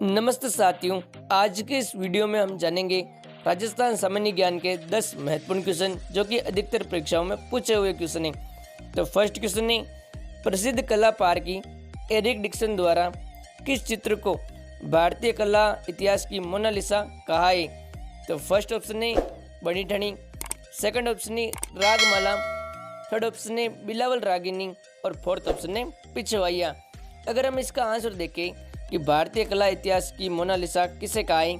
नमस्ते साथियों, आज के इस वीडियो में हम जानेंगे राजस्थान सामान्य ज्ञान के 10 महत्वपूर्ण क्वेश्चन जो कि अधिकतर परीक्षाओं में पूछे हुए क्वेश्चन हैं। तो फर्स्ट क्वेश्चन है, प्रसिद्ध कला पारखी एरिक डिक्सन द्वारा किस चित्र को भारतीय कला इतिहास की मोनालिसा कहा है? तो फर्स्ट ऑप्शन है बनी ठनी, सेकंड ऑप्शन है रागमाला, थर्ड ऑप्शन है बिलावल रागिनी और फोर्थ ऑप्शन है पिछवाइया। अगर हम इसका आंसर देखें कि भारतीय कला इतिहास की मोनालिसा किसे कहा है,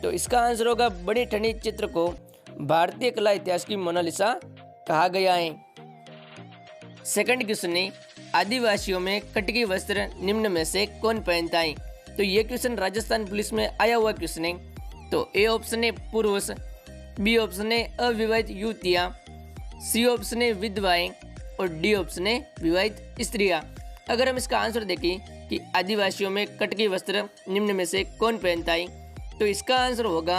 तो इसका आंसर होगा बड़ी ठंडी चित्र को भारतीय कला इतिहास की मोनालिसा कहा गया है। सेकंड क्वेश्चन है, आदिवासियों में कटकी वस्त्र निम्न में से कौन पहनता है? तो ये क्वेश्चन राजस्थान पुलिस में आया हुआ क्वेश्चन है। तो ए ऑप्शन है पुरुष, बी ऑप्शन है अविवाहित युवतियाँ, सी ऑप्शन है विधवाएं और डी ऑप्शन है विवाहित स्त्रियां। अगर हम इसका आंसर देखें कि आदिवासियों में कटकी वस्त्र निम्न में से कौन पहनता है, तो इसका आंसर होगा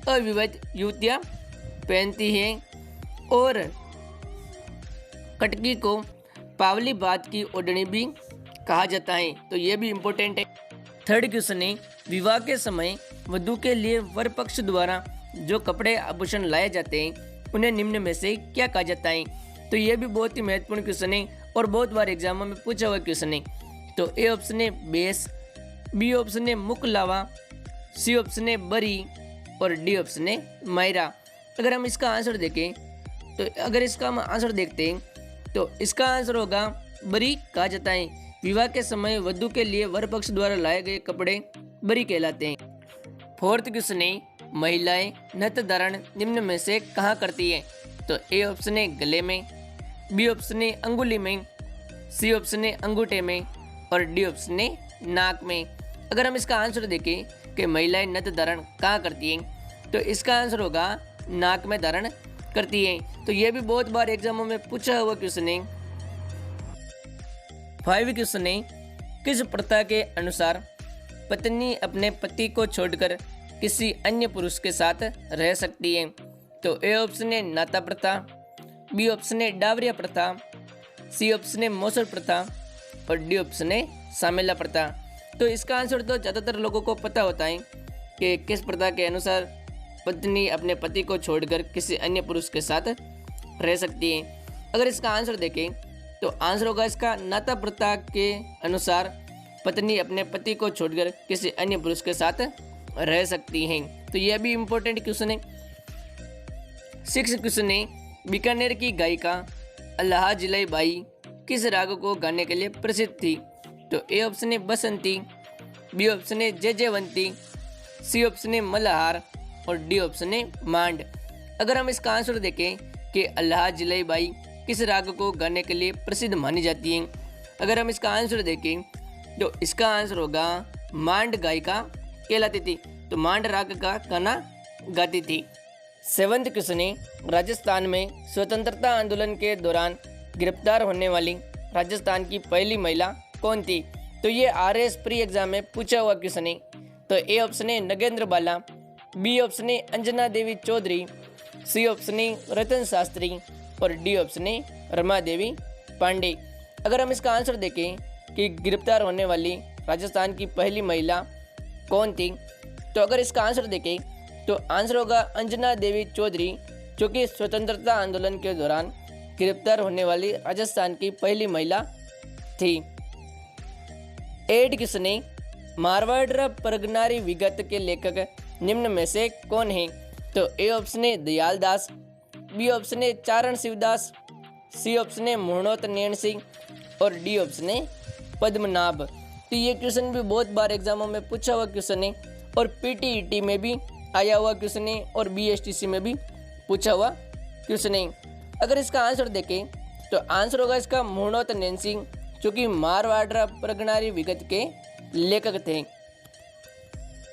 अविवाहित युवतियां पहनती हैं और कटकी को पावली बात की ओढ़नी भी कहा जाता है। तो ये भी इम्पोर्टेंट है। थर्ड क्वेश्चन है, विवाह के समय वधू के लिए वर पक्ष द्वारा जो कपड़े आभूषण लाए जाते हैं उन्हें निम्न में से क्या कहा जाता है? तो ये भी बहुत ही महत्वपूर्ण क्वेश्चन है और बहुत बार एग्जामों में पूछा हुआ क्वेश्चन है। तो ए ऑप्शन है बेस, बी ऑप्शन है मुकलावा, सी ऑप्शन है बरी और डी ऑप्शन है मायरा। अगर हम इसका आंसर देखें तो इसका आंसर होगा बरी कहा जाता है। विवाह के समय वधू के लिए वर पक्ष द्वारा लाए गए कपड़े बरी कहलाते हैं। फोर्थ क्वेश्चन है, महिलाएं नथ धारण निम्न में से कहाँ करती है? तो ए ऑप्शन है गले में, बी ऑप्शन है अंगुली में, सी ऑप्शन है अंगूठे में और डी ऑप्शन है नाक में। अगर हम इसका आंसर देखें कि महिलाएं नथ धारण कहाँ करती हैं, तो इसका आंसर होगा नाक में धारण करती हैं। तो ये भी बहुत बार एग्जामों में पूछा हुआ क्वेश्चन है। 5 क्वेश्चन है, किस प्रथा के अनुसार पत्नी अपने पति को छोड़कर किसी अन्य पुरुष के साथ रह सकती है? तो ए ऑप्शन है नाता प्रथा, बी ऑप्शन है डावरिया प्रथा, सी ऑप्शन है मौसर प्रथा और डी ऑप्शन है सामेला प्रथा। तो इसका आंसर तो ज़्यादातर लोगों को पता होता है कि किस प्रथा के अनुसार पत्नी अपने पति को छोड़कर किसी अन्य पुरुष के साथ रह सकती है। अगर इसका आंसर देखें तो आंसर होगा इसका नाता प्रथा के अनुसार पत्नी अपने पति को छोड़कर किसी अन्य पुरुष के साथ रह सकती हैं। तो यह भी इम्पोर्टेंट क्वेश्चन है। 6 क्वेश्चन है, बीकानेर की गायिका अल्लाह जिलाई बाई किस राग को गाने के लिए प्रसिद्ध थी? तो ए ऑप्शन है बसंती, बी ऑप्शन है जयजयवंती, सी ऑप्शन है मल्हार और डी ऑप्शन है मांड। अगर हम इसका आंसर देखें कि अल्लाह जिलाई बाई किस राग को गाने के लिए प्रसिद्ध मानी जाती है, अगर हम इसका आंसर देखें तो इसका आंसर होगा मांड गायिका कहलाती थी। तो मांड राग का गाना गाती थी। 7th क्वेश्चन है, राजस्थान में स्वतंत्रता आंदोलन के दौरान गिरफ्तार होने वाली राजस्थान की पहली महिला कौन थी? तो ये RS प्री एग्जाम में पूछा हुआ क्वेश्चन है। तो ए ऑप्शन है नगेंद्र बाला, बी ऑप्शन है अंजना देवी चौधरी, सी ऑप्शन है रतन शास्त्री और डी ऑप्शन है रमा देवी पांडे। अगर हम इसका आंसर देखें कि गिरफ्तार होने वाली राजस्थान की पहली महिला कौन थी, तो अगर इसका आंसर देखें तो आंसर होगा अंजना देवी चौधरी, जो कि स्वतंत्रता आंदोलन के दौरान गिरफ्तार होने वाली राजस्थान की पहली महिला थी। 8 क्वेश्चन है, मारवाड़ परगनारी विगत के लेखक निम्न में से कौन है? तो ए ऑप्शन है दयाल दास, बी ऑप्शन है चारण शिवदास, सी ऑप्शन है मोहनोत नैन सिंह और डी ऑप्शन है पद्मनाभ। तो ये क्वेश्चन भी बहुत बार एग्जामों में पूछा हुआ क्वेश्चन है और PTET में भी आया हुआ क्वेश्चन है और BSTC में भी पूछा हुआ क्वेश्चन है। अगर इसका आंसर देखें तो आंसर होगा इसका मोहनोत नैन सिंह, जो कि मारवाड़ परगनारी विगत के लेखक थे।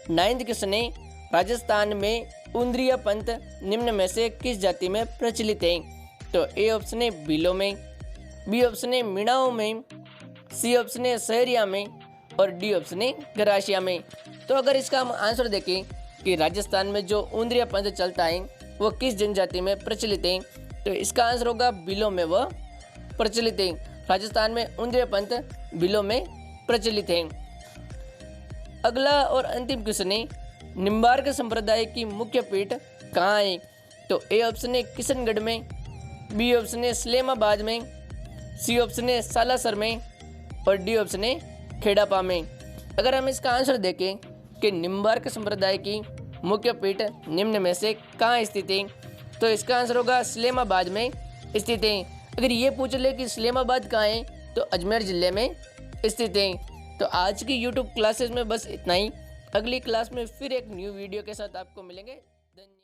9th क्वेश्चन है, राजस्थान में उंद्रिया पंथ निम्न में से किस जाति में प्रचलित है? तो ए ऑप्शन है भीलों में, बी ऑप्शन है मीणाओं में, सी ऑप्शन है सहरिया में और डी ऑप्शन है गरासिया में। तो अगर इसका हम आंसर देखें कि राजस्थान में जो उंद्रिया पंथ चलता है वो किस जनजाति में प्रचलित है, तो इसका आंसर होगा भीलों में वह प्रचलित है। राजस्थान में उंद्रिया पंथ भीलों में प्रचलित है। अगला और अंतिम क्वेश्चन है, निम्बार्क संप्रदाय की मुख्य पीठ कहाँ है? तो ए ऑप्शन है किशनगढ़ में, बी ऑप्शन है इस्लामाबाद में, सी ऑप्शन है सालासर में और डी ऑप्शन है खेड़ापा में। अगर हम इसका आंसर देखें कि निम्बार्क संप्रदाय की मुख्य पीठ निम्न में से कहाँ स्थित है, तो इसका आंसर होगा इस्लामाबाद में स्थित है। अगर ये पूछ ले कि इस्लामाबाद कहाँ है, तो अजमेर ज़िले में स्थित है। तो आज की यूट्यूब क्लासेस में बस इतना ही। अगली क्लास में फिर एक न्यू वीडियो के साथ आपको मिलेंगे। धन्यवाद।